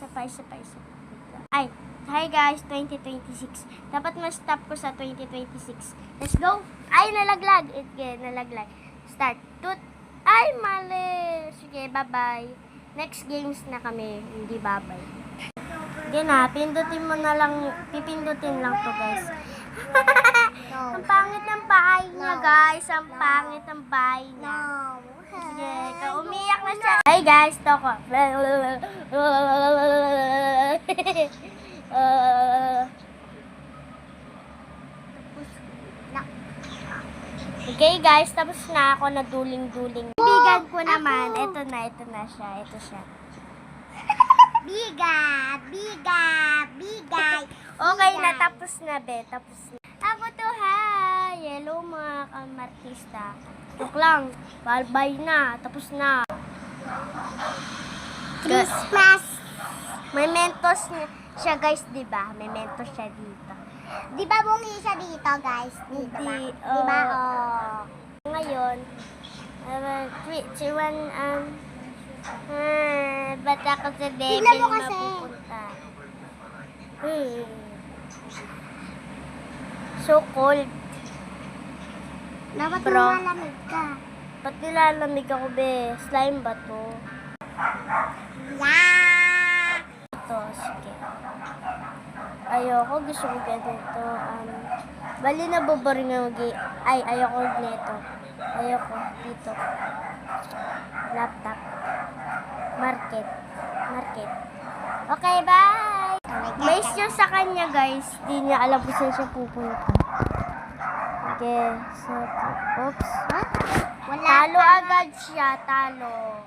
Isa pa. Ay, hi guys, 2026. Dapat ma-stop ko sa 2026. Let's go! Ay, nalaglag. Nalaglag. Start. Ay, mali. Sige, bye-bye. Next games na kami. Hindi bye-bye. Sige na, pipindutin lang to guys. Ang pangit ng bahay niya guys. Ang pangit ng bahay niya. Sige, umiyak na siya. Hi guys, Toko. Okay guys, tapos na ako na duling-duling. Bigan ko naman. Ito na siya. Ito siya. Bigay. Okay na, tapos na be. Tapos na. Ako to ha. Hello mga kamartista. Tuk lang. Bye na. Tapos na. Christmas. May mentos siya guys, diba? May mentos siya dito. Di ba bungi siya dito, guys? Dito ba? Di Di ba? Ngayon, 3, 2, 1, ba't ako sa Tingnan devil mo kasi. mapupunta? So cold. Dapat Bro. malamig ka. Ba't nilalamig ako, be? Slime ba to? Yeah! Ito, sige. Ayoko, gusto ko ganito. Bali na boboring na ayoko nito. Ayoko, dito. Laptop. Market. Okay, bye! Base nyo sa kanya, guys. Di niya alam kung saan siya pupunta. Okay, so, oops. Wala Talo ka. agad siya, talo.